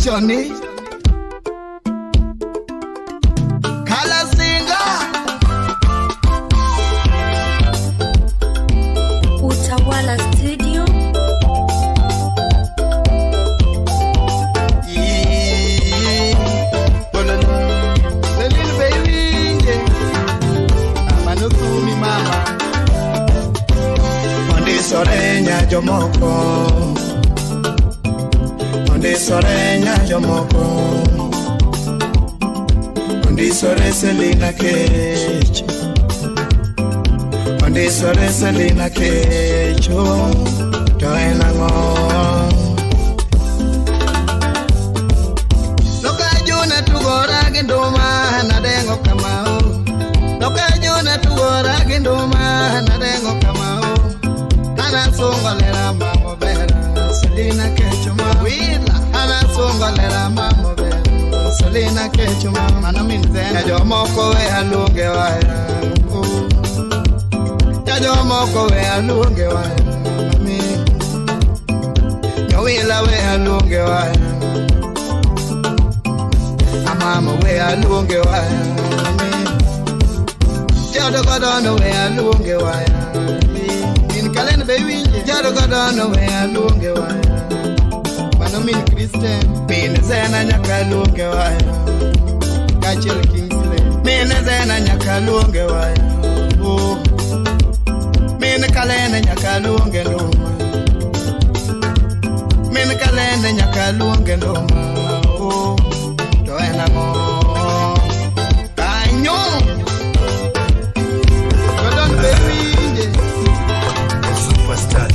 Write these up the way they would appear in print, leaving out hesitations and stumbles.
Johnny Kalasinga Utawala Studio The little baby Manukumi mama Ondi sorenya jomoko Ondi sorenya jomoko Ondi sore Selina Kech Ondi sore Selina Kech Toena ngo Loka juna tugora gendoma Nadengo kamao Loka juna tugora gendoma Nadengo kamao Ana songolera mamo bera Selina Kech Wila Ana songolera mamo bera Selina Kech Mano minzena Jomoko we alunge waya Jomoko we alunge waya Mami Nyowila we alunge waya Amama we alunge waya Mami Jodogodono we alunge waya In kalenda baby Jodogodono we alunge waya Mano min Christian Min zena nyaka alunge waya Kachel Kingsley Min zena nyaka alunge waya Min kalenda nyaka alunge ndoma Min kalenda nyaka alunge ndoma Toena ngo Kanyo Kodon baby Superstar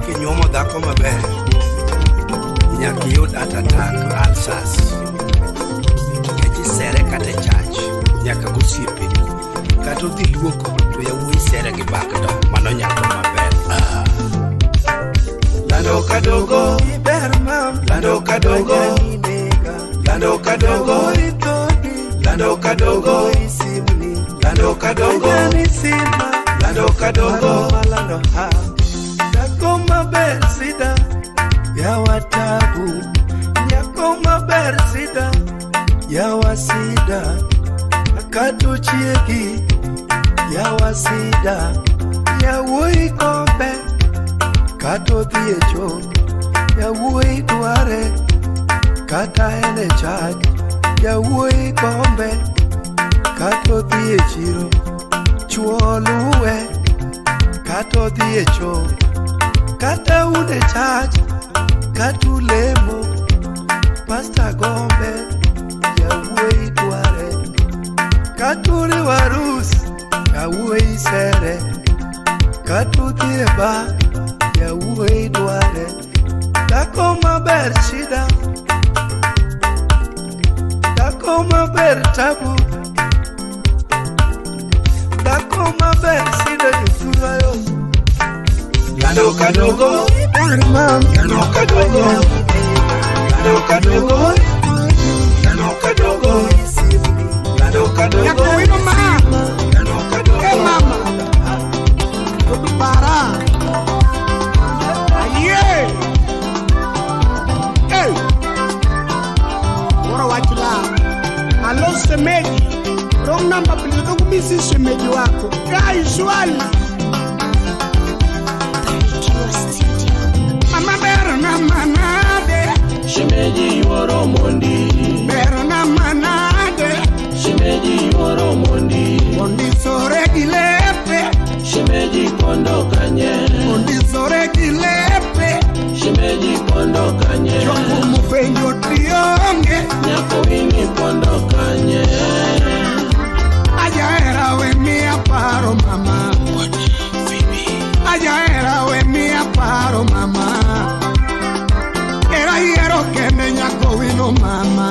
Kinyomo dhako maber Nyaki yud atatak alsas Kechi sere kate chach Nyaka gosiepe Kato dhi luoko To yawuoyi sere gi bakdo Mano nyako maber Lando kadogo Lando kadogo Lando kadogo Lando kadogo Lando kadogo Lando kadogo Nyako maber sida Ya watabu Nyako maber sida Ya wasida Akato chiegi Ya wasida Ya wui kombe Kato dhiecho Ya wui duare Kata ene chak Ya wui kombe Kato dhiechiro Chuoluwe Kato dhiecho Kata ude chach Katu lemo Pasta gombe Ya wui duare Katuri warus Ya wui sere Katu dhieba Ya wui duare Dako maber shida Dako maber tabu Dako maber shida Jufurayo Lando kadogo Lando kadogo Lando kadogo Lando kadogo Lando kadogo Yako wino maa Lando kadogo Hey mama Kudu para Aye Hey Wara wachila Alo semeji Wrong number please Don't kumisi semeji wako Guys wali Mama bero na manade Shemeji yoro mondi Bero na manade Shemeji yoro mondi Mondi sore gilepe Shemeji kondo kanye Mondi sore gilepe Shemeji kondo kanye Choku mupenjo trionge Nyako wini kondo kanye Aja era we mi aparo mama Aja era we mi aparo mama Era hiero kende nyako wino mama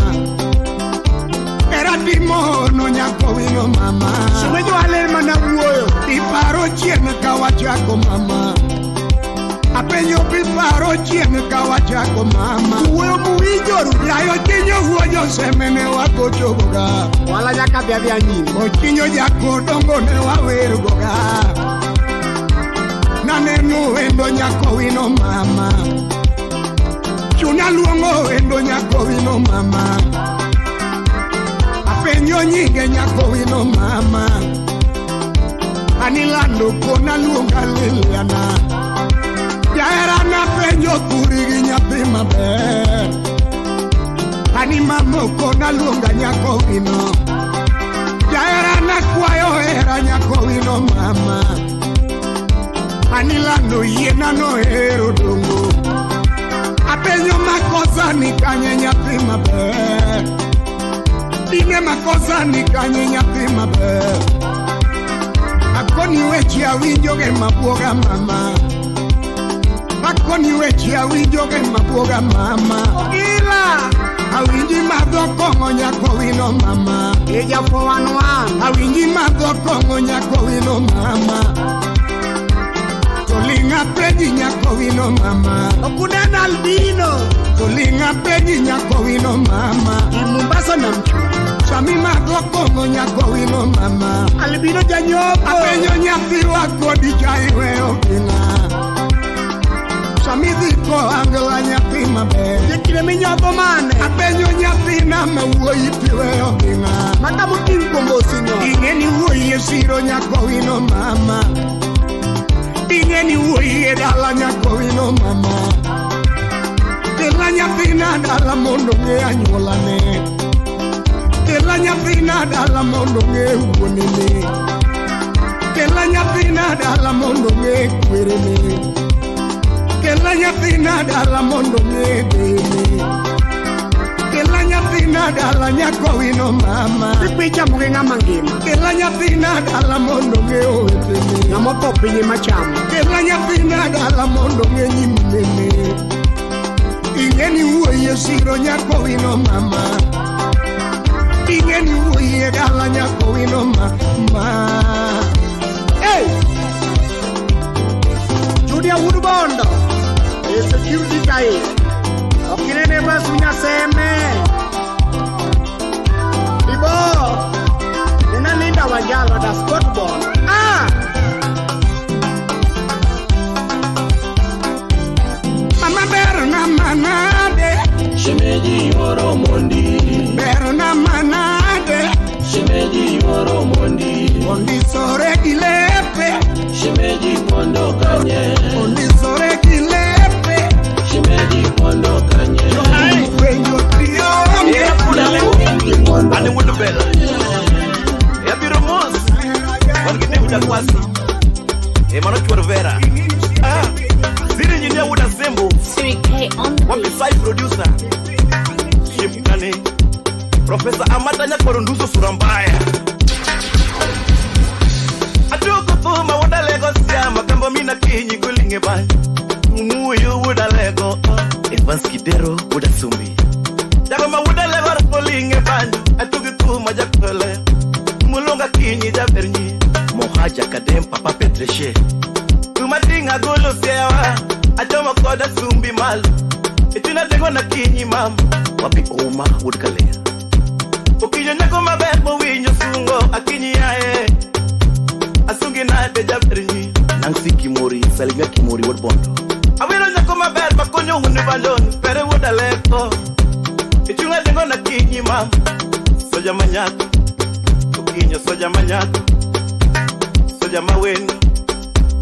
Era dimo no nyako wino mama Sumejo ale mana uoyo Iparo chien kawachako mama Apenyo piparo chien kawachako mama Uwe muijoru Yayo kinyo huojo semene wako choboga Wala jaka bia nyini Ochinyo jako dongo ne waweru boga Nanenu endo nyako wino mama Chunya luongo endo nyakowino mama. Apenyo nyinge nyakowino mama. Anilando kona luonga Liliana. Jaera na penyo kurigi nyathi maber. Ani mamo kona luonga nyakowino. Jaera na kwayo era nyakowino mama. Anilando yena no hero dongo. Apenyo makosa ni kanye nyathi maber. Dine makosa ni kanye nyathi maber. Akoni wechi awinjoge mabuoga mama. Akoni wechi awinjoge mabuoga mama. Ogila awinji madho kongo nyakowino mama. Eja 411 awinji madho kongo nyakowino mama. Tolinga peji nyakowino mama. Okudena albino. Tolinga peji nyakowino mama. Imumbasa na mchua. Shami madho kongo nyakowino mama. Albino janyopo. Apenyo nyathi wako dijaiwe okina. Shami dhiko angela nyathi mabe. Yekine minyopo mane. Apenyo nyathi na mewuo itiwe okina. Matamu kinkongo sinyo. Ingeni uwe yesiro nyakowino mama. Ingeni uwe dala nyakowino mama. Kela nyathina dala mondo nge anyuolane. Kela nyathina dala mondo nge uonene. Kela nyathina dala mondo nge kwerene. Kela nyathina dala mondo nge dene. Kela nyathina dala nyakowino mama. Picha muge ngama ngima. Kela nyathina dala mondo nge owetene. Ngamo popinye machamo. Kela nyathina dala mondo nge nyimnene. Ingeni uwe siro nyakowino mama. Ingeni uwe dala nyakowino mama. Hey! Judia Woodbondo. Security guy. Okine neba sunya seme. Ibo. Nina linda wajalo da Scotball. Ah! Mama berna manade. Shemeji yoro mondi. Berna manade. Shemeji yoro mondi. Ondi sore gilepe. Shemeji pondo kanye. Ondi sore gilepe. Shemeji pondo kanye. Ay, wenyo trionge. Ane mudu bela. Ya biro mos. Wangi ne uda kwasi. Mano chorvera. Ziri nyinia uda sembo. Siri K on the Wapi side producer. Ship kane. Professor Amata nyakorunduso surambaya. Aduko puma uda lego siama. Kambo mina kinyi kulinge bani. Muyo uda lego. Evans Kidero uda sumbi. Jagoma uda lego rapolinge bani. Atuki puma jakole. Mulonga kinyi jaberni. Mohaja kadem papa petreshe. Tumatinga golo sewa. Ajoma koda sumbi malu. Itina tengo na kinyi mama. Wapi oma udkalea. Ukinyo nyako mabeko winyo sungo. Akinyi yae. Asungi na deja berni. Nangsi Kimori, Salimia Kimori Woodbondo. Awiro nyako mabeko makonyo hunibandon. Pere woda leko. Ichunga tengo na kinyi mama. Soja manyako. Ukinyo soja manyako. Soja mawendo.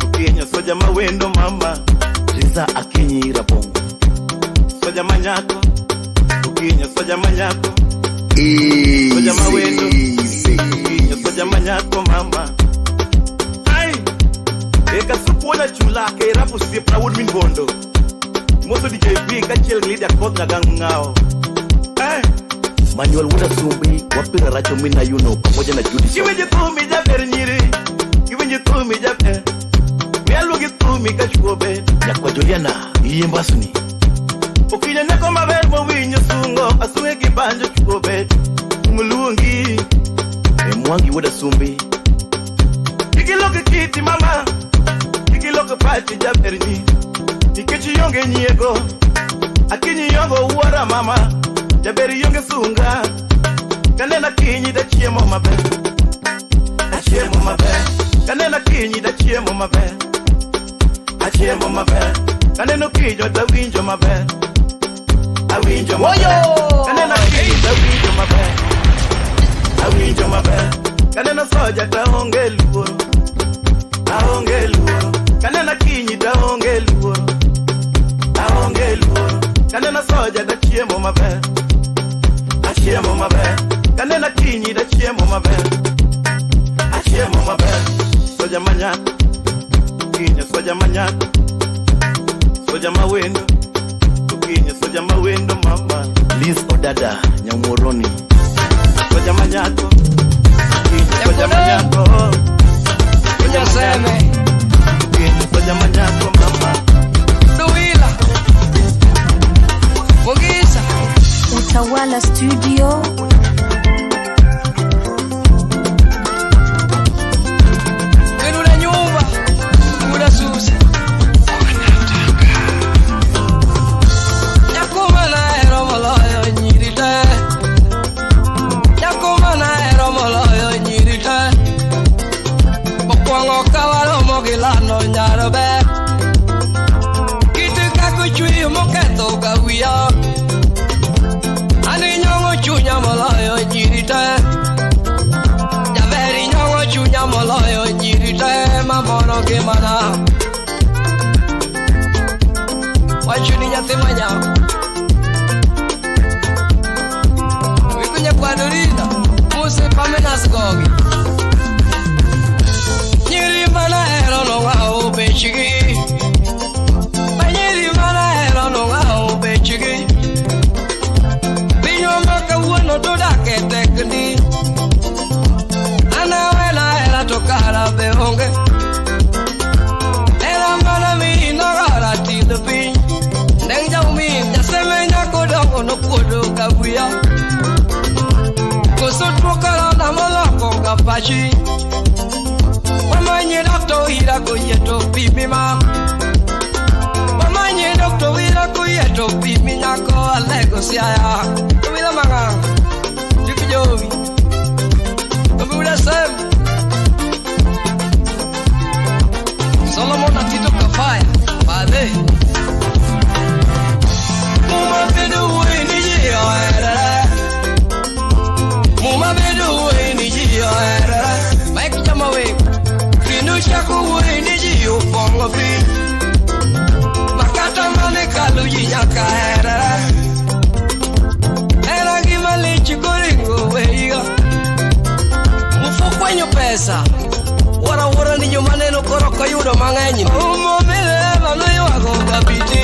Ukinyo soja mawendo mama. Riza Akinyi Rabongo. Soja manyako. Ukinyo soja manyako. Soja mawendo. Ukinyo soja manyako mama. Ay. Eka supuola chula ke rapu sipra Woodmin Bondo. Moso DJ B kachel leader kot nagang ngao. Ay. Manuel wuda sumbi wapira racho mina yuno pamoja na Judy. Kiwenye tumi jaber nyiri. Kiwenye tumi jaber. Mialu gitumi kachuobe. Nyakwa Juliana iyembasuni. Ukinya nyako maberbo winyo sungo. Asunge kibanjo chuobe. Muluongi. Mwangi wuda sumbi. Ikiloke kiti mama. Ikiloke pachi jaber nyi. Ikechi yonge nyego. Akinyi yongo uwara mama. Jaberi yonge sunga. Kanena kinyi da chiemo mabe. Achiemo mabe. Kanena kinyi da chiemo mabe. Achiemo mabe. Kaneno kijo da winjo mabe. awinjo maber. Kaneno kid awinjo maber. Awinjo maber. Kaneno soja ta onge luoro. Aonge luoro. Kaneno kinyi ta onge luoro. Aonge luoro. Kaneno soja ta chiemo maber. Achiemo maber. Kaneno kinyi ta chiemo maber. Achiemo maber. Soja manyak. Kinyi soja manyak. Soja mawendo. Kinyi soja mawendo mama. Liz Odada Nyamoroni. Soja manyako. Kinyi soja manyako. Soja seme. Kinyi soja manyako mama. Duila Mugisa Utawala Studio. Menuna nyumba Muda susi Yakumana ero moloyo nyirite. Yakumana ero moloyo nyirite. Mokwango kawalo mogilano nyarobe. Kuchui moketo gawia ani nyongo chunya moloyo nyirite. Javeri nyongo chunya moloyo nyirite. Mamono gemana wachuni nyathi manya wikunya kwadorina muse pamenas gogi nyiri mana ero no wao bechigi. Tekni ana wela era tokara beonge era mala mi no gara ti the pin neng jau mi ya semenya kodo no kodo kabuya kusut pokala na mala konga pachi mama nye doctor ira ko yeto bibi ma mama nye doctor ira ko yeto bibi nyako alego siaya bila manga Jovi, Kabuda Sam, Solomon Atito Kafaya, Pade. Muma bedu ni yoera. Muma bedu ni yoera. Mike Chamawe, Krinu Shaku ni yo Pongopi. Makata mane kalu yakaera. Mufukwenyo pesa wara ni maneno koroko yudo mang'eny. Umobile banoyo agonga biti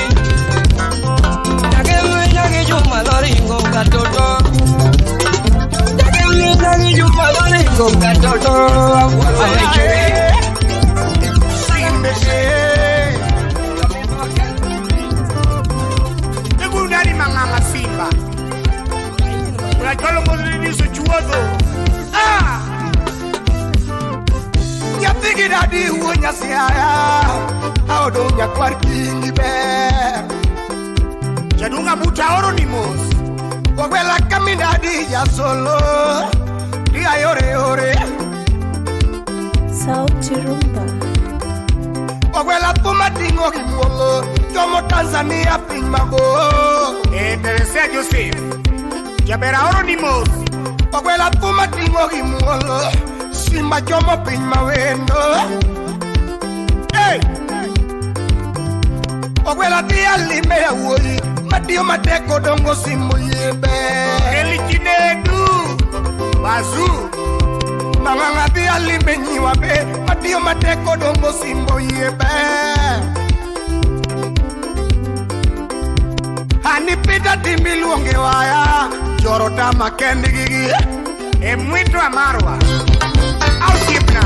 Nyage juma loringo katoto. Nyage juma loringo katoto. Negundari manganga simba. Unajolo modrini suchuozo. Ya tigi dadi huonya siaya. Aodo nya kwarkingi ber. Jadunga buta oro ni mos. Wawela kami dadi ya solo. Dia yore yore. Sauti Rumba. Wawela puma tingo kimuolo. Tomo Tanzania pinmago. Teresa Joseph. Jabera oro ni mos. Wawela puma tingo kimuolo. Simba jomo pinma wendo. Hey! Wawela tia lime ya woi. Madio mateko dongo simu yebe. Elikinedu. Bazu. Manganga tia lime nyiwa be. Madio mateko dongo simu yebe. Hani pita timbilu onge waya. Jorota makendi gigi. Mwito amarwa. Ausipna.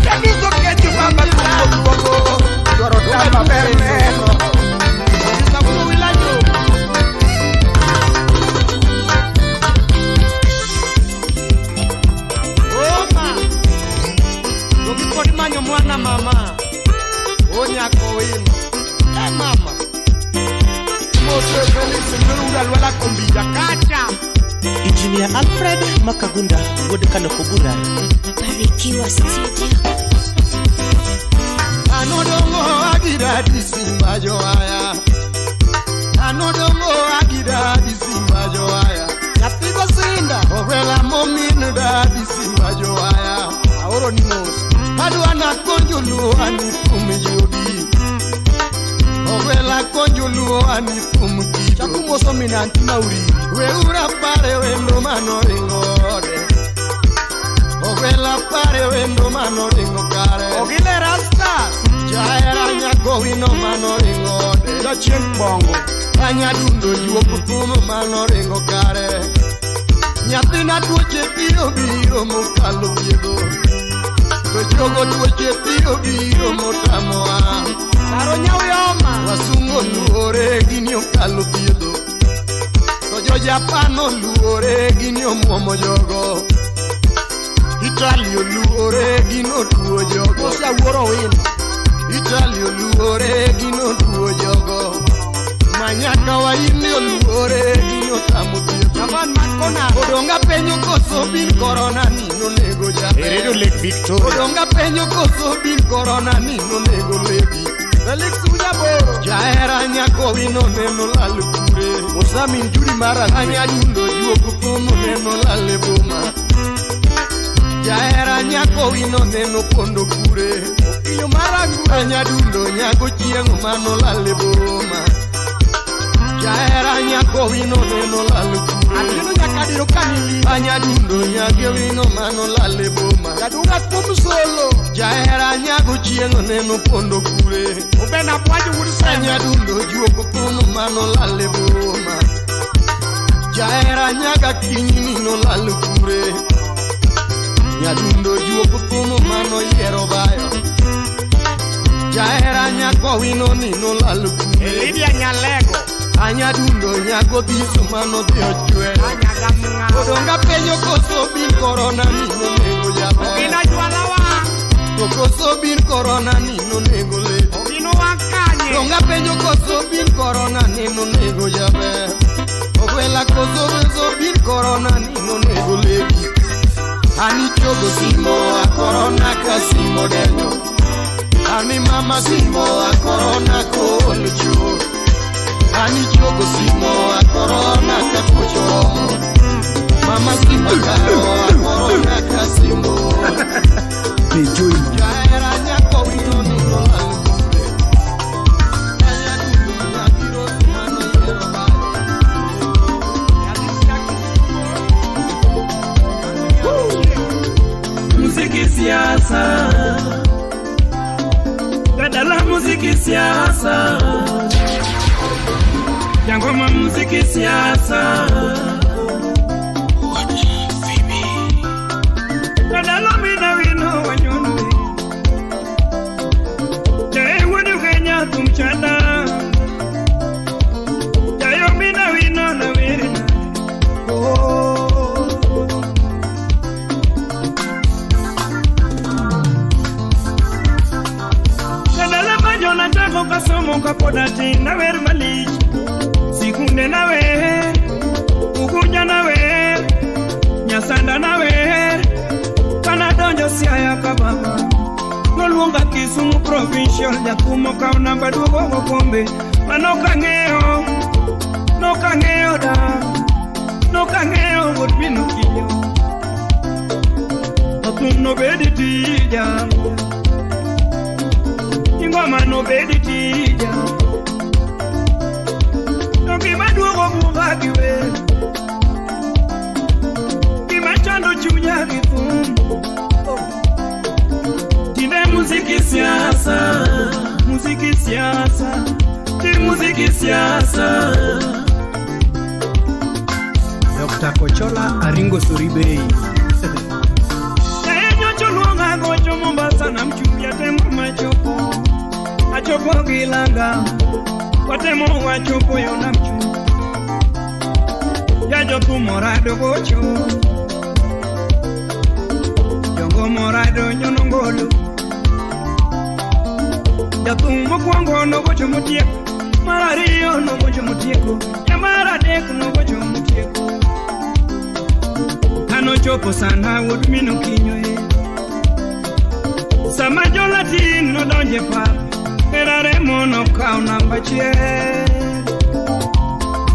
Kamizo keju baba kubo. Jorota mabermeno. Isabuno wilanyo. Oma. Dogi kodi manyo mwana mama. Onya koino. Mama. Moto Felix Murunga lwala kombija kacha. Engineer Alfred Makagunda Wodekano Kogura. Barikiwa Studio. Anodongo agira disimba joaya. Anodongo agida disimba joaya. Yatigo sinda. Ogwela mominu da disimba joaya. Aoro ni mos. Adwana konjulu ani kumiyudi. Ogwela konjulu ani kumki. Chakumo somina antima uri. We ura pare wendo mano ringode. Ogwela pare wendo mano ringo kare. Ogile rastas. Jaera nyako wino mano ringode. Jachien bongo. Anya dundo yuoko tumo mano ringo kare. Nyathina tuoche biro biro mokalo piego. Tojogo tuoche biro biro motamoa. Karo nyawyoma. Wasungo luore gini okalo piego. Tojo Japano luore gini omuomo jogo. Italy luore gino tuo jogo. Osa wuoro wino. Italy luore gino tuo jogo. Manyaka wa ini luore gino tamo tiyo. Japan makona. Odonga penyo koso bin corona nino nego jabe. Heredo Lake Victoria. Odonga penyo koso bin corona nino nego lebi. Felix Ujaboro. Jaera nyako wino neno lalukure. Mosamin Juri Mara. Anya dundo juoko tono neno laleboma. Jaera nyako wino neno pondo kure. Iyo maragu. Anya dundo nyako chiengo mano laleboma. Jaera nyako wino neno lalukure. Atino nyakadiro kanili. Anya dundo nyake wino mano laleboma. Jadunga kumu solo. Jaera nyako chiengo neno pondo kure. Ubena bwaju wurisa. Anya dundo juoko tono mano laleboma. Jaera nyaka kinyi nino lalukure. Nyadundo juoko tumo mano yero bayo. Jaera nyako wino nino lalukure. Elidia Nyalego. Anyadundo nyako biso mano dio chwe. Odonga penyo koso bin corona nino nego jabe. Ogina jualawa. Koso bin corona nino nego le. Ogino wakanye. Odonga penyo koso bin corona nino nego jabe. Ogwela koso bin corona nino nego legi. Ani chogo simo a corona ka simo denyo. Ani mama simo a corona ko lucho. Ani chogo simo a corona ka kucho. Mama simo a corona ka simo. Jaera nyako wino nino lalukure. Anya dundo nyakiro mano yero bayo. Muziki siasa, gadala muziki siasa, jangoma muziki siasa, gadala mina wino wanyonde, jae wadu kenya tumchanda, jayo mina wino na wirina. Nataka kasomo kapodati na wer malich. Sikunde na wer, ukunya na wer, nyasanda na wer. Kana donjo siaya kababa. Noluonga Kisumu provincial jakumo kauna badugo gokombe. Manoka ngeo da. Noka ngeo godbino kinyo. Otum no bedi tija. Ingoma no bedi tija. Noki badugo mugagi we. Kimachando chunya kifumu. Tine muziki siasa. Muziki siasa. Tine muziki siasa. Dr. Kochola Aringo Suribei. Nyocho luonga gocho Mombasa na mchuya temo machopo. Machopo gilanga. Watemo wachopo yona mchu. Yajo tu morado gocho. Jongo morado nyonongolo. Yatumbo kwango no gocho mutieko. Marario no gocho mutieko. Yamara dek no gocho mutieko. Ano chopo sana would mino kinyo e. Sama jolatino donje pa. Erare mono kao namba che.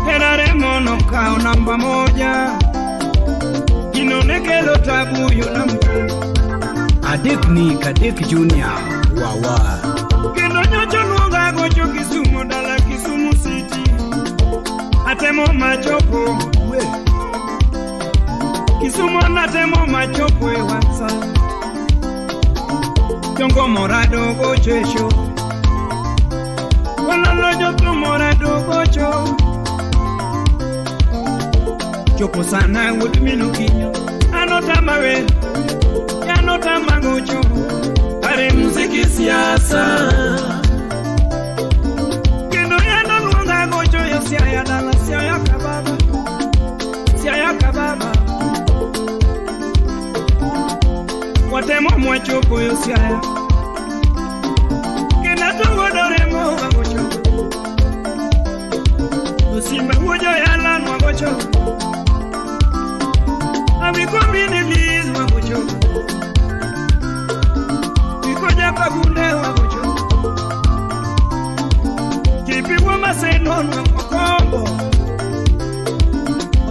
Heraremo no kao namba moja. Inonekelo tabu yonamku. Adek Junior Wawa. Kendo nyocho nuga gocho Kisumu dala Kisumu City. Atemo machopo we. Kisumu natemo machopo we wansa. Jongo morado gochesho. Walalo joto morado gocho. Chopo sana udminu kinyo. Anota mawe. Anota magocho. Are muziki siasa. Kendo yano lunga gocho yo siaya dala siaya kababa. Siaya kababa. Watemo mwachopo yo siaya. Kena tungo doremo wagocho. Usimba ujo yala wagocho. Amikomini liz wagocho. Koja kabunde wagocho. Kipi wama senon wakombo.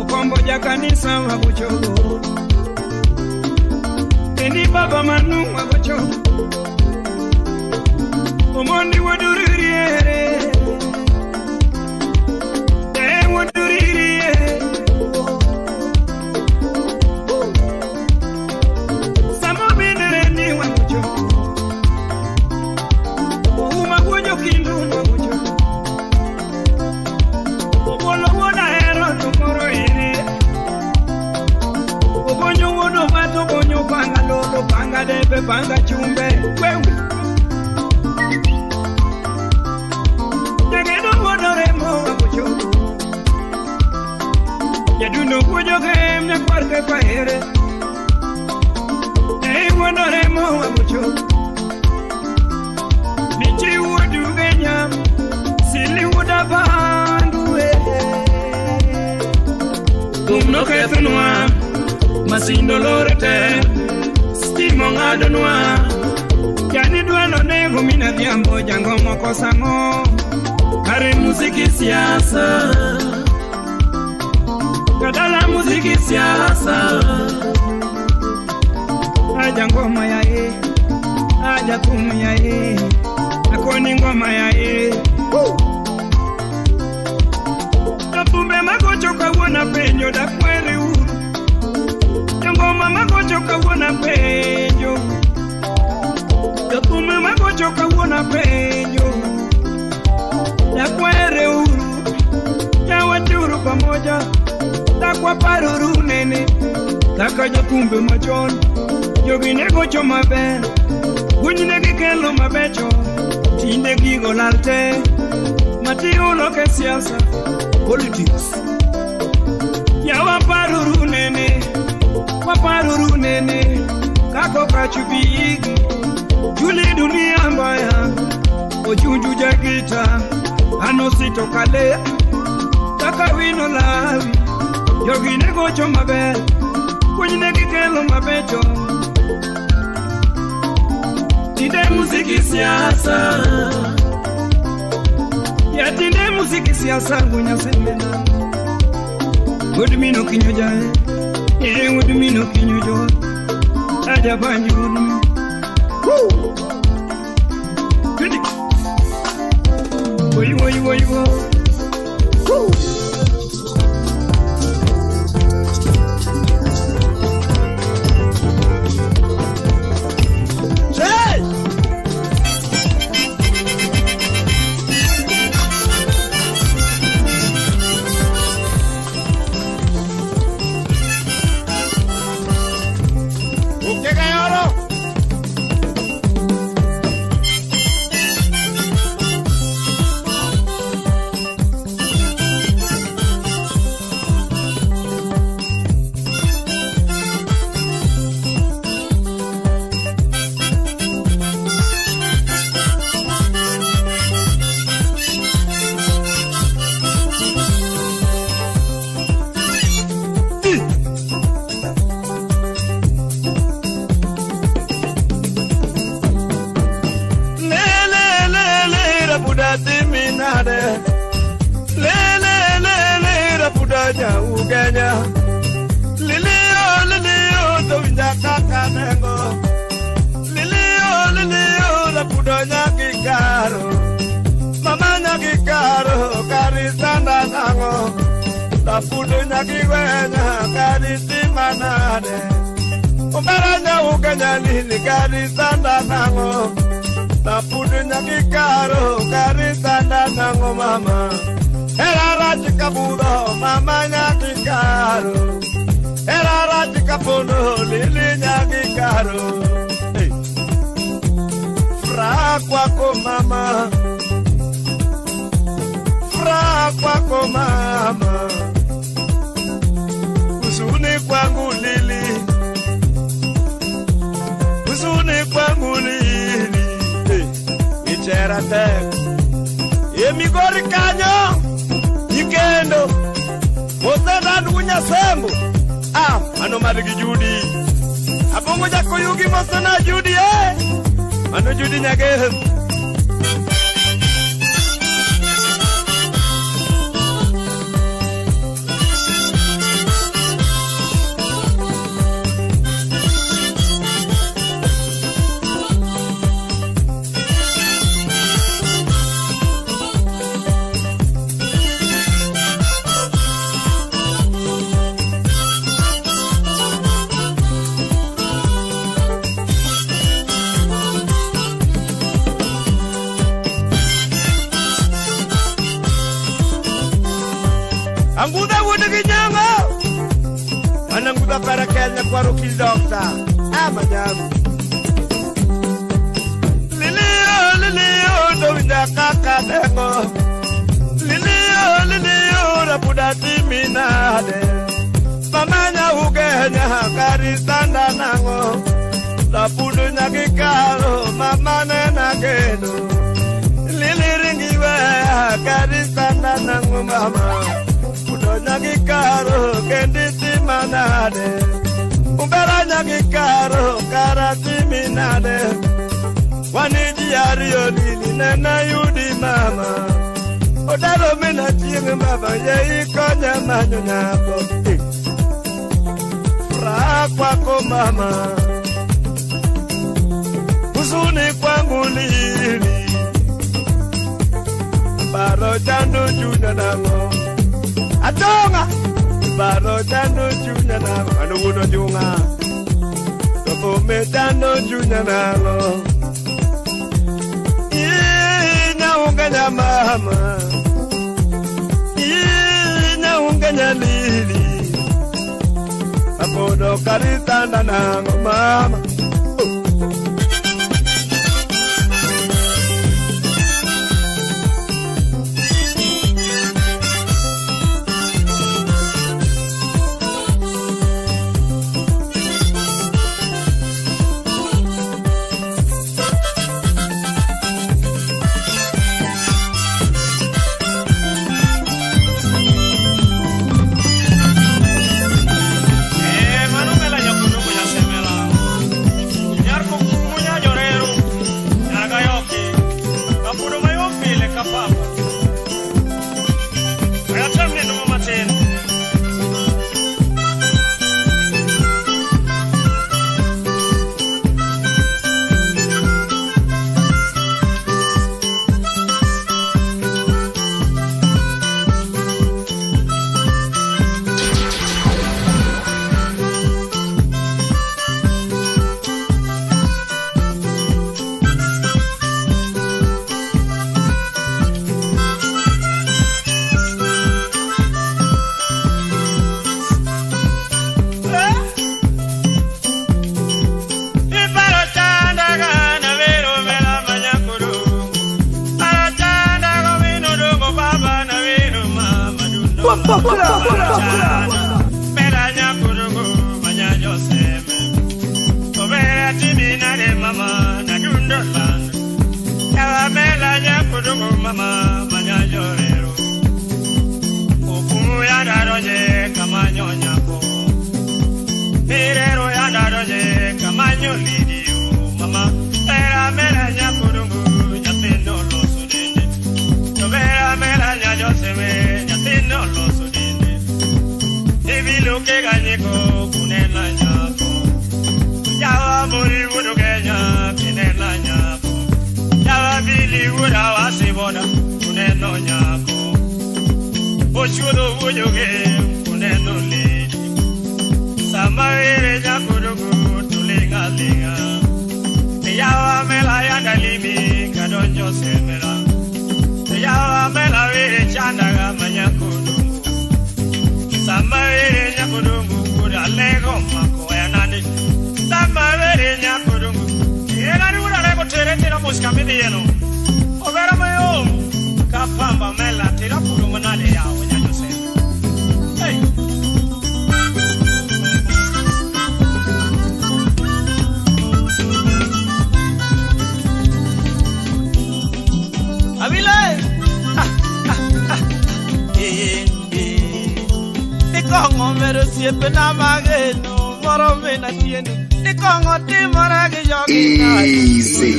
Okombo ja kanisa wagocho. Eni baba manu wagocho. Omondi waduririere. Waduririere. Samo binere wagocho. Kindu wagocho. Obolo wona hero to koro ire. Obonyo wono mato bonyo panga lodo panga debe panga chumbe. Wewe. Jagedo wono remo wagocho. Jaduno kujo game na kwarke paere. Wono remo wagocho. Sili wuda bandu Gumno kethnwa Masindo lorete Stimo ngadonwa Yani duelo nego mina diambo Jango moko sango Kare muziki siasa Kadala muziki siasa Aja ngoma ya Aja kumu ya Akoni ngoma ya Kapumbe magocho kawona penyo da kwere uru. Ngoma magocho kawona penyo. Kapumbe magocho kawona penyo. Da kwere uru. Ya waturu pamoja. Da kwa paruru nene. Kaka jakumbe machon. Yogine gocho maber. Gunyine kikelo mabecho. Tinde gigo lalte. Matiyo loke siasa. Politics. Ya waparuru nene. Kako kachubigi. Juli dunia mbaya. Ojunju jagita. Anosito kale. Kaka wino lavi. Yogine gocho maber. Kunyine kikelo mabecho. Tinde muziki siasa. Ya tinde muziki siasa ngunya semena. Udmino kinyo jae. Udmino kinyo jo. Aja banji udmino. Goody. Woy. Tapudo nyakiwenya kariti manade Umaranya ukanya nini karitanda nango Tapudo nyakikaro karitanda nango mama Erara chikabudo mama nyakikaro Erara chikabudo lili nyakikaro Fra kwako mama Fra kwako mama Usuni kwangu lili Usuni kwangu lili Ichera tek Emigori kanyo Ikendo Mosena dunya sembo Ano madigi judi Abongo jako yugi mosena judi Ano judi nyage Anguda wuda ginyanga Ananguda para Kenya kwa roki doctor Amanyamu Lilio Dovida kaka dengo Lilio Rabuda timinade Mamanya ugenya karisanda nango Rabudu nyakikalo mamane nageno Liliringiwe karisanda nango mama Nyakikaro kendisi manade Umbera nyakikaro karati minade Waniji ario lini nena yudi mama Odaro mina chingi mama ye ikonya manyo nyako Fra kwako mama Usuni kwangu lini Baro chandu junya nango Atonga Baro dano junya na Ano uno junga Topo me dano junya na Ina unganya mama Ina unganya lili Apodo karitanda na mama Melanya kurugu manyanyo seme Obera timina de mama na dundolan Yawa melanya kurugu mama manyanyo rero Okumu ya daroje kamanyo nyako Mirero ya daroje kamanyo lidiyo mama Era melanya kurugu nyapendo lo sudende Obera melanya joseme nyapendo lo sudende Evilo que gañeco kunela nyako Yawa muri wudu kenya kinela nyako Yawa bili wuda wasiboda kunelo nyako Oshudo wudu ke vere nyakudugu tulinga linga. Yawa mela ya dalimi kadonjo semela. Yawa mela vere chandaga manyakudugu. Sama vere nyakudugu kuda lego mako ya nani. Sama vere nyakudugu. Era ni kuda lego tere tira musika midi yeno. Overa mayo kapamba mela tira kudu manale yawo nyanyo semela. Hey. Abile, Nikongo mero siempre na mageno, moro me na tiene. Nikongo ti mora que yo easy.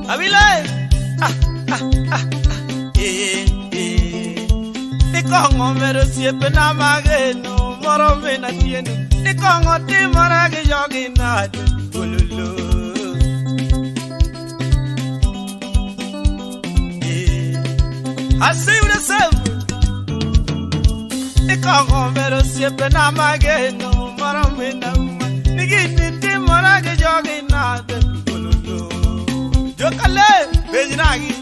Abile, Nikongo mero siempre na mageno, moro me na tiene. Nikongo ti mora que yo ginado, bololo. I see you the same. Nikongo mero siempre na mageno, moro me na uma. Nigini ti mora que yo ginado, bololo. Yo kale, bejinagi.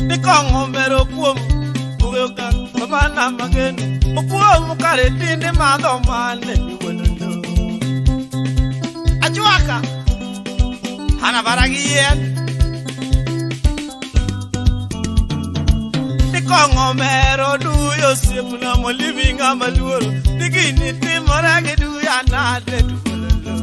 Nikongo mero kuom. Uyoka, mama na mageno. Ukuo kare tindi mado mane wololo. Ajuaka. Hana baragien. Nikongo mero du yosipu na mo living amaluoro. Nigini timorage du ya nade du wololo.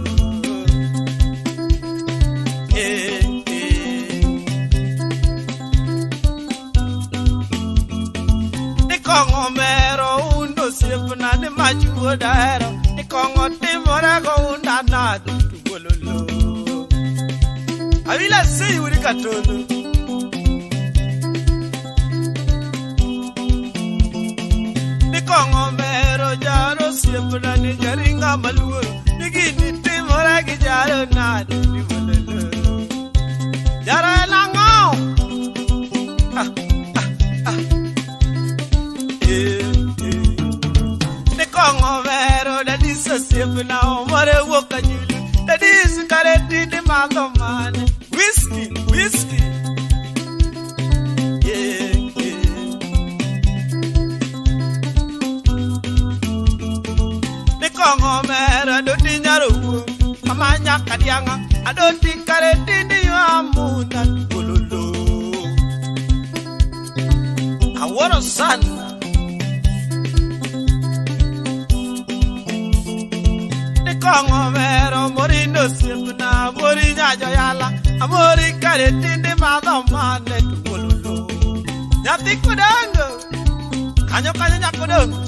Nikongo mero undo sipu na ni majuo daero. Nikongo timorage unda nade du wololo. I will see you with a catolo. Nikongo mero jaro siempre na ni jaringa maluoro. Nigini timora ki jaro nade ni wololo. Jaro elango. Nikongo mero da diso siempre na omore woka julu. Da diso kareti ni mando mane. Whiskey. Yeah. Nikongo mera do dinyaru, amanya kadianga, ado dikare dindi amuna bololo. Aworo san. Nikongo mera morindo simpna, mori nyajo yala. Amori kare tindi madamane tu bololo. Nyati kudango, kanyo nyakudango.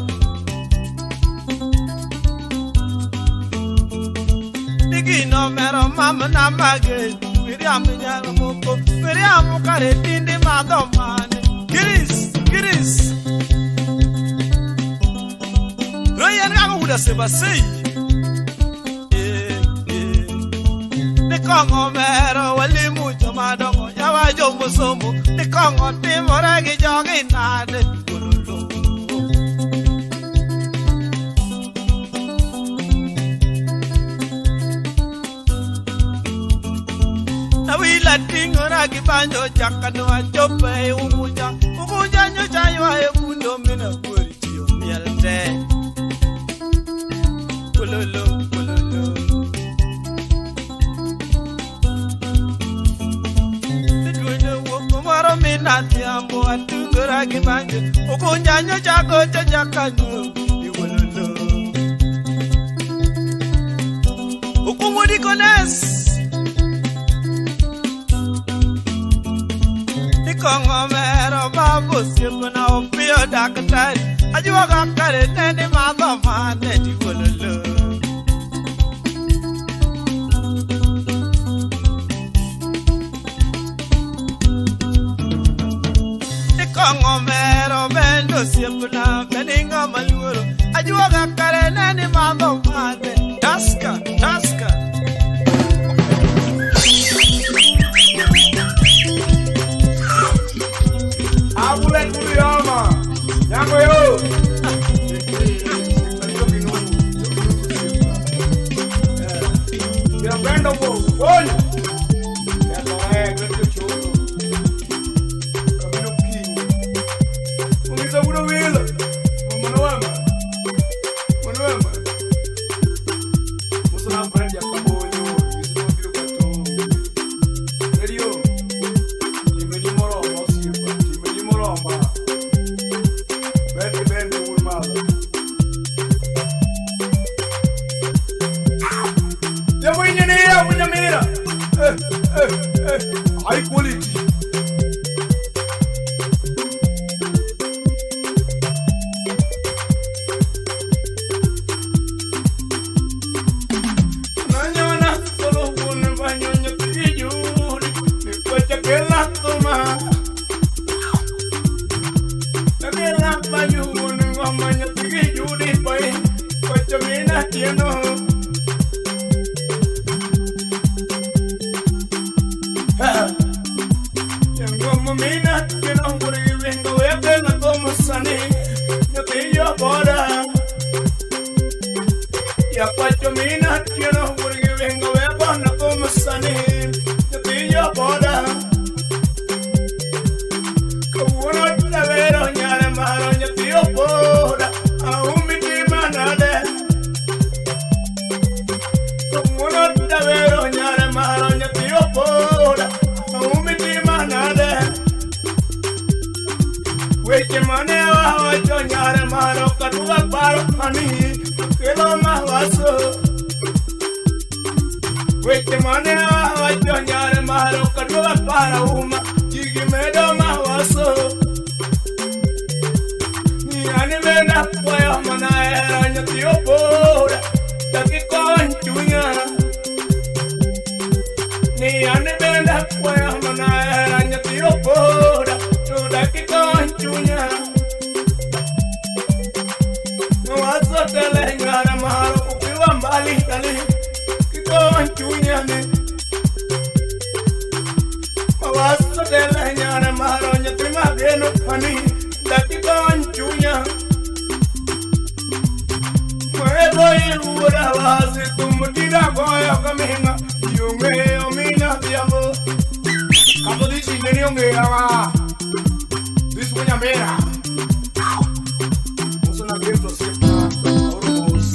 Nigino mero mama na mage, miriam nyalo moko, miriam kare tindi madamane. Giris. Royan gago uda sebasei. Nikongo mero wali mucho madongo yawa jombo sombo. Nikongo timora ki jogi nade bololo. Nawila tingora ki banjo jakano ajope umuja. Umuja nyocha ywa ekundo mina kuri tiyo mielte. Bololo. Minati ambo atugora gibanje okunyanyo chako chajakano iwololo okumudi kones Nikongo mero babu sipuna opio dakatari ajuwa kakare nene madamane iwololo Nikongo mero bendo siepuna beninga maluoro ajuwa kakare nene madamane taska Como mina, que no por ir vengo, voy a tener como saní, yo te yo bora. Y a cuatro mina, que no por ir vengo, voy a poner como saní, yo te yo bora. Como no te veo, ya de maro, yo te yo bora, aún mi timana de. Como no te veo, ya de maro, yo te yo bora, aún mi timana de. Weche manewa wacho nyare maro katuwa paro mani kelo mahwaso. Weche manewa wacho nyare maro katuwa paro uma chigi medo mahwaso. Ni animena kwaya manaera nyatiyo pora taki konchunya. Ni animena kwaya manaera nyatiyo pora taki konchunya. Mwazo tele ngara maro ukiwa mbali kali kikonchunya ne. Mwazo tele ngara maro nyatima geno pani taki konchunya. Mwezo iluura wazi tumutira goya kamenga yunge omina diamo. Kapo disi nini yunge ama this one mera. Uso na gento sepa ormos.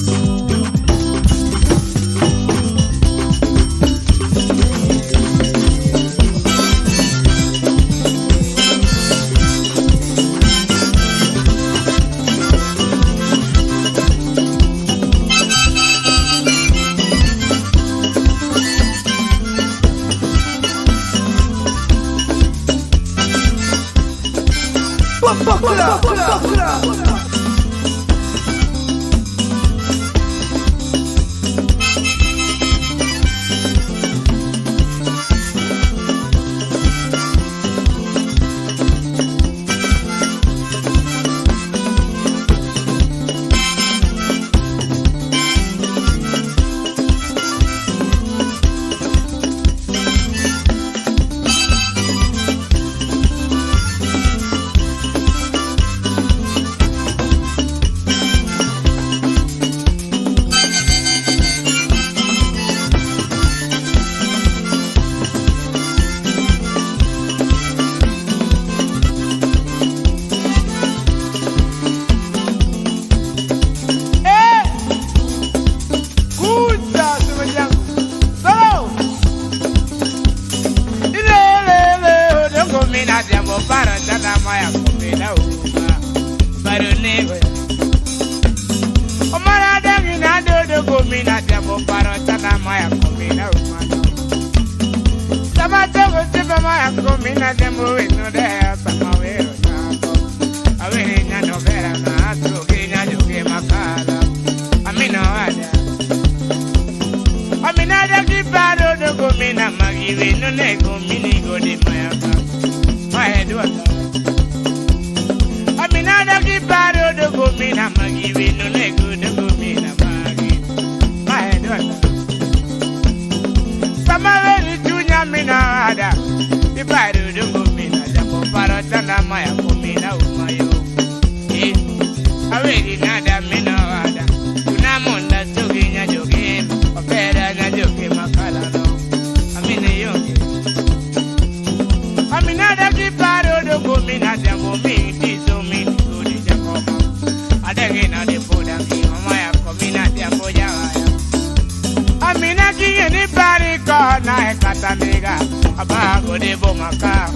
Abago de bomaka,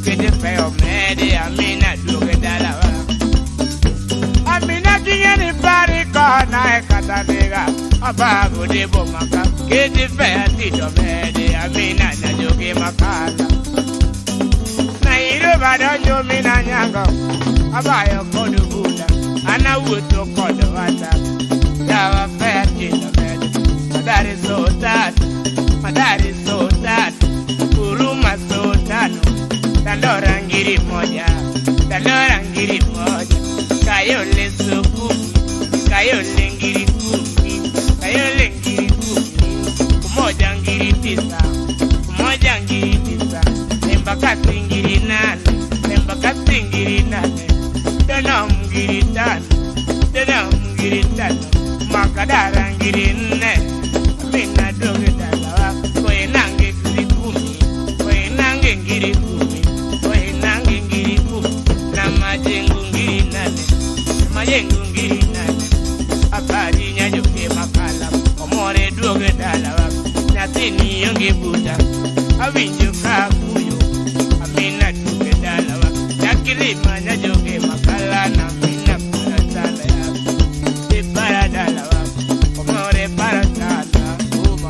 que de feo mede, amina duke dalawa. Amina kingeni barika na ekataniga, abago de bomaka, que de feo tito mede, amina na duke makala. Na iro badonjo mina nyango, abayo kodu buda, ana wuto kodu wata, yawa feo tito mede. That is so sad, that is so sad. Kuruma so tano, talora ngiri moja, kayole so kumi, kayole ngiri kumi, kayole ngiri kumi, kumoja ngiri tisa, kadarangirine mina doge dalawa koe nange ngiri kumi koe nange ngiri kumi koe nange ngiri kumi na majengo ngiri nane apari nyajoke makala omore doge dalawa nyatini yonge buta awinjo kakuyo amina doge dalawa yakirima nyajoke makala na mina paratala ya de paradalawa omore paratala uma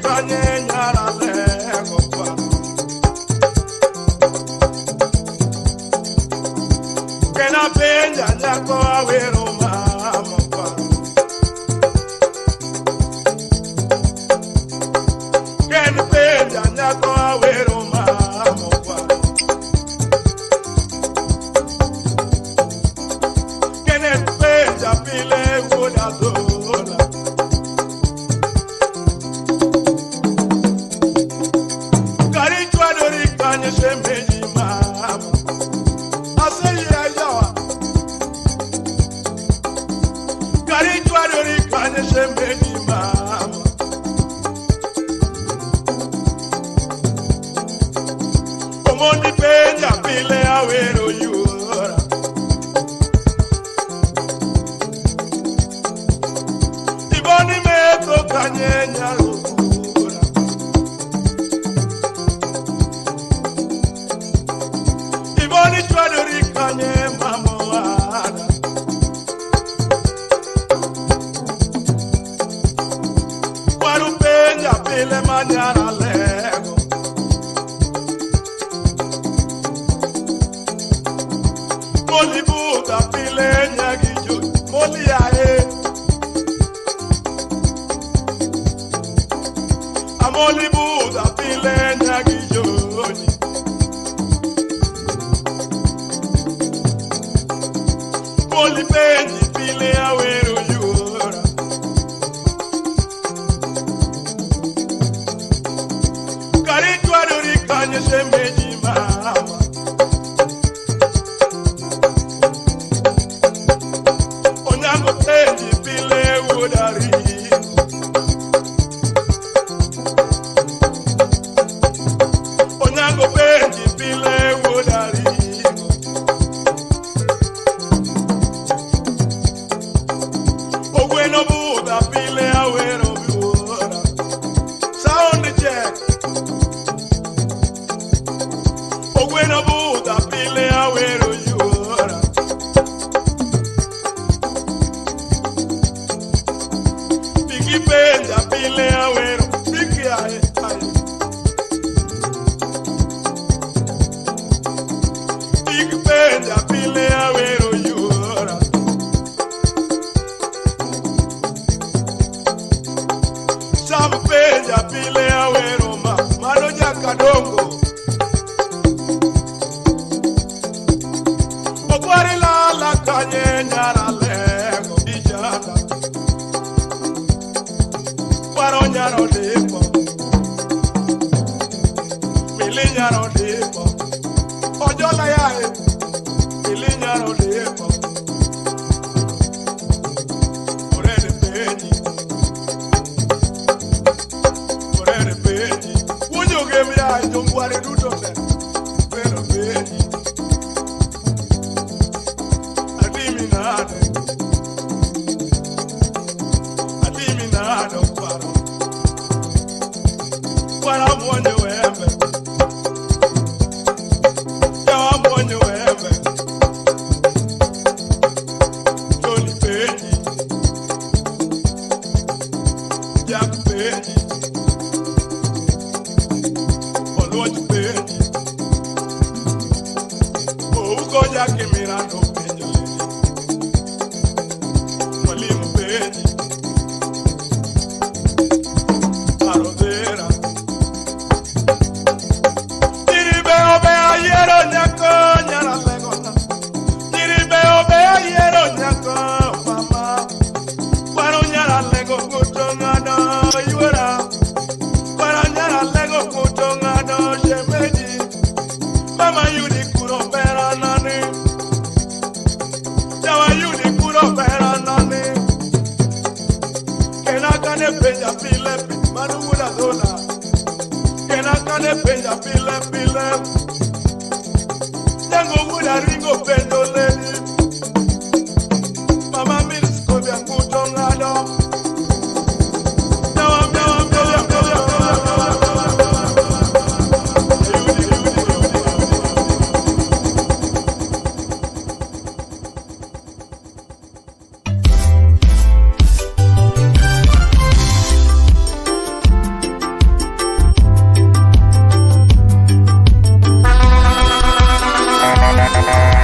Kanye Kena penja nyako awero mama kwaro. Kena penja nyako awero mama kwaro. Kena penja pile uda dola. Kari chwadori kanye shemeji mama. Shemeji mama, Omondi penja pile awero yura. Iboni meko kanye nyalukura. Iboni chwadori kanye mama wana. Pile mañana lego. Moli buda pile nyagiju. Moli ae. Amoli buda pile nyagiju. Moli penji pile awero yura. Kanye shemeji mama, onyango penji pile udari. Onyango penji pile udari. Ogweno buda pile awero buda. Sound check. Ogweno buda pile awero yura. Bigi penja pile awero. Bigi ae ae. Bigi penja pile awero yura. Sam penja pile awero ma. Mano jakadongo. Kanye nyara lego ijana. Kwaro nyaro depo. Pili nyaro depo. Ojola yae. Pili nyaro depo. Orere peji. Orere peji. Unyo gemi ya jongware duto se. Pero peji. Adiminado kwaro. Kwara mwonye wembe. Yawa mwonye wembe. Joli peji. Jak peji. Oluoch peji. Ouko jake mirando peji. Mwalimu peji. Arodera. Tiribe obe ayero nyako nyara legota. Tiribe obe ayero nyako mama. Kwaro nyara lego kutongado yura. Kwaro nyara lego kutongado shemeji. Mama yudi kuro pera nani. Jawa yudi kuro pera nani. Kena kane penja pile manu muda dola. Kena kane penja pile pile. Jango muda ringo pendo leni. Mama milis kobia kutongado. Jawa jawa jawa jawa La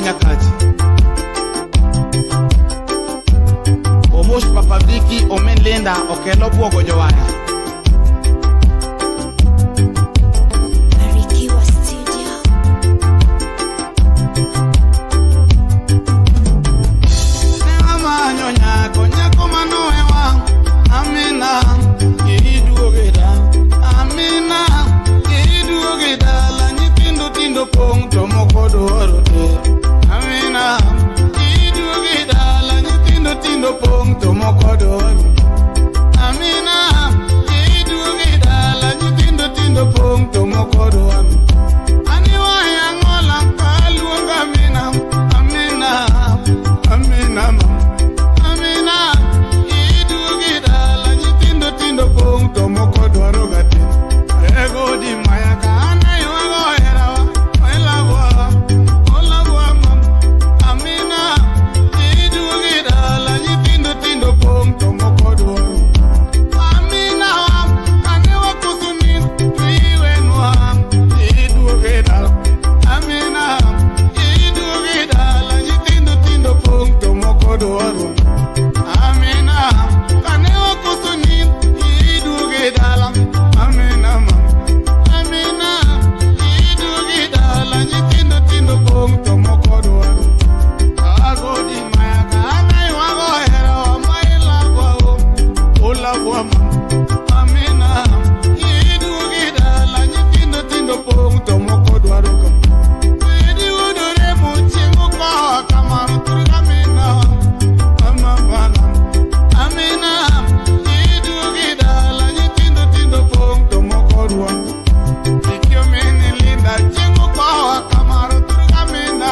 Nyakati. Omosh Papa Viki omen lenda okelo buogo jowaya. Barikiwa Studio. Nema nyako nyako manoe wang. Amina iduogeda. Amina iduogeda la nyitindo tindo pong tomoko dorote. Amina iduogeda la nyitindo tindo pong tomoko dorote. Amina iduogeda la nyitindo tindo pong tomoko dorote. Aniwa yangola kaluonga Amina. Amina Amina Amina iduogeda la nyitindo tindo pong tomoko dorote. Ego di maya kana yuago herawa. Olagwa mam. Amina iduogeda la nyitindo tindo pong tomoko dorote. Amina kanewa kusuni iwenwa iduogeda. Amina iduogeda la nyitindo tindo pong tomoko dorote. Amina kanewa kusuni iduogeda. Amina Amina iduogeda la nyitindo tindo pong tomoko dorote. Agodi maya kana yuago herawa mailagwa olagwa mam. Amina iduogeda la nyitindo tindo pong tomoko dorote. Idi udore muchingu kwa kamaro turgamina. Amabana Amina iduogeda la nyitindo tindo pong tomoko dorote. Ikyo meni linda chingu kwa kamaro turgamina.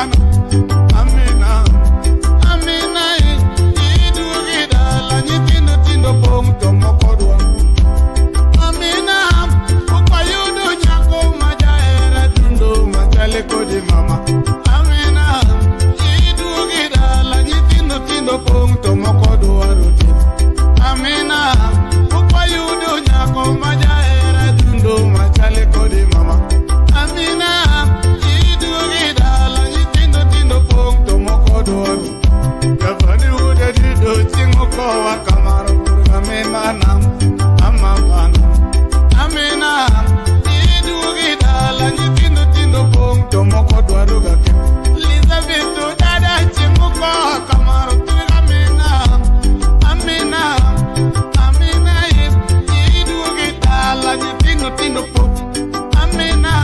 Amina Amina iduogeda la nyitindo tindo pong tomoko dorote. Amina ukayudo nyako majaera dundo majale kodi mama. Amina iduogeda la nyitindo tindo pong tomoko dorote. Amina ukayudo nyako majaera dundo majale kodi mama. Amina iduogeda la nyitindo tindo pong tomoko dorote. Gavani ude dido chingo kwa kamaro Amina nam amabana. Amina iduogeda la nyitindo tindo pong tomoko dorote. Elizabeth dada chingo kwa kamaro Amina. Amina Amina iduogeda la nyitindo tindo pong. Amina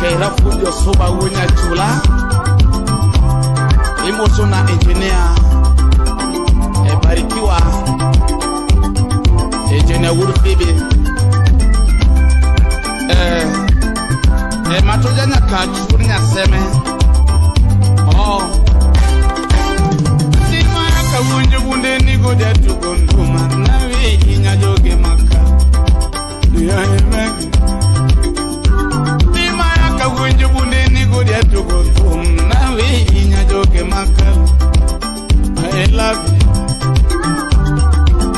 Kera fujo soba wunya chula. Imosona engineer Barikiwa engineer Wurfibi. Matoja Nyakati kunya seme. Sima yaka wunje bunde nigo de tukonduma. Nawe inya joge maka. Duya emegi. Sima yaka wunje bunde nigo de tukonduma. Nawe inya joge maka. I love you.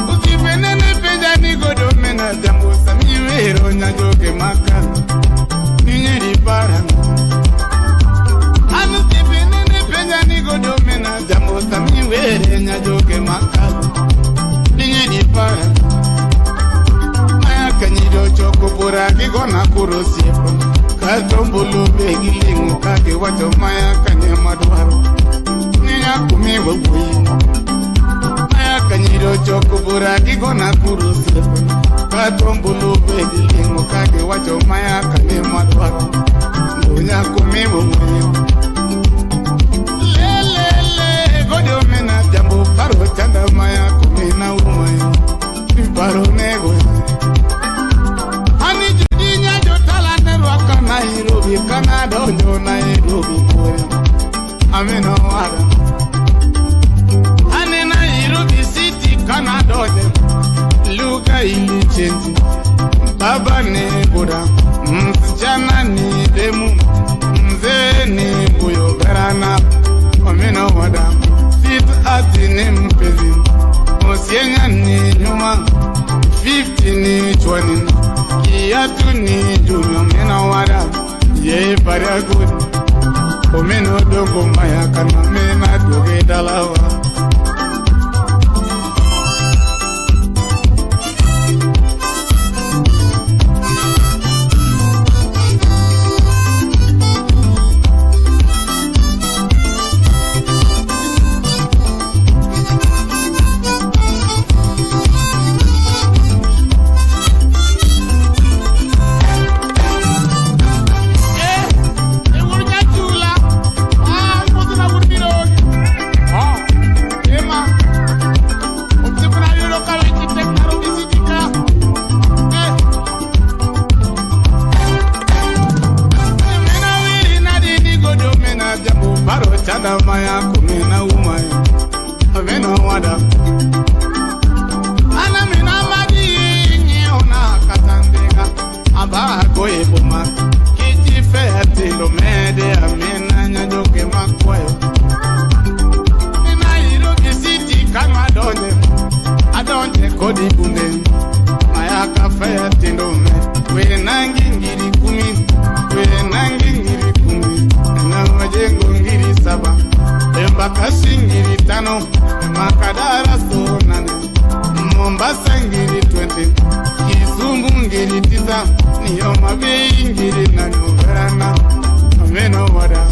Usipenene peja nigo do mena jambo samiwero nya joge maka. Ninyeri para. Anu sipenene peja nigo do mena jambo samiwero nya joge maka. Ninyeri para. Maya kanyido choko pura kigona kurosiepo. Katombulu begilingu kage wato maya kanyama duaro. Ninya kumiwa wui. Maya kanyido choko pura kigona kurosiepo. Katombulu begilingu kage wato maya kanyama duaro. Ninya kumiwa wui. Lelele godio mena jambo paro chanda maya kumina umwe. Paro nego. Ani judinya jotala nerwa Nairobi, Canada, Nairobi. maisha ilichenzi. Baba ni buda, msichana ni demu, mzee ni buyo garana. Omena wada, sit ati ni mpezi, osienya ni nyuma, 50 ni chwani, kiatu ni jumi. Omena wada, ye para good. Omena dogo maya kana mena doge dalawa. Chada maya kumina umaya avena wada ana mina madi nyeona katandega aba goye boma kiti fete lo mede amena nyajoke makwayo ina iro kisiti kama adonde kodi bunde maya ka fete lo me we nangi ngiri kumi na majengo ngiri saba emba kasingiri tano makadara so nane Mombasa ngiri 20 Kisumu ngiri 9 niyo mabei ngiri na nuverana ameno wada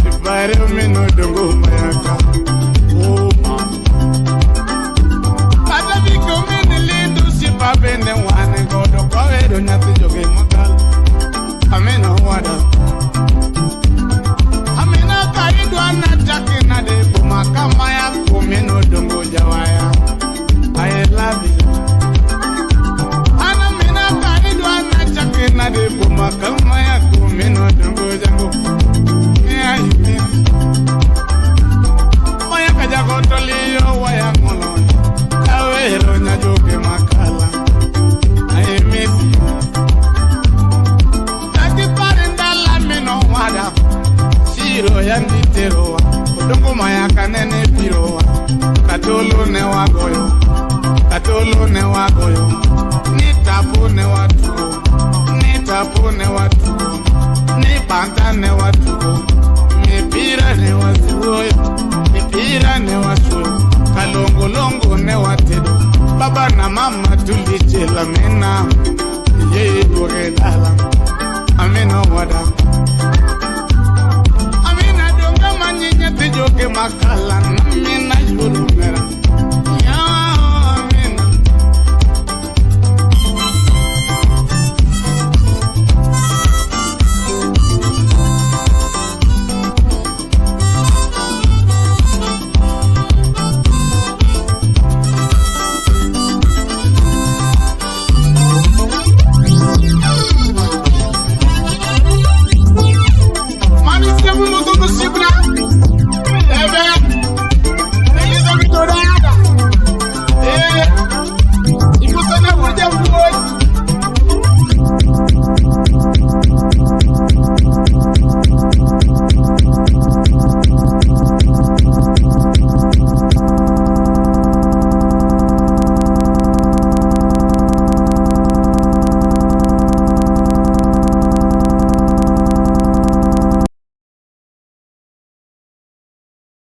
ibare ameno dongo mayaka Pata viko mene lindu sipa bende wane godo kawedo nyati joge makal ameno wada na de boma kama ya kumeno dongo jawaya I love you ana mina kaidwa na chake na de boma kama ya kumeno dongo jango I miss Maya kaja kotolio waya ngolo kawero nyajoke makala I miss Tati parendala meno wada Shiro yanditeroa Dongo maya kanene piroa Katolo ne wagoyo Nitapo ne watugo Nipanta ne watugo Mipira ne wasuyo Kalongo ne watedo Baba na mama tulijela mena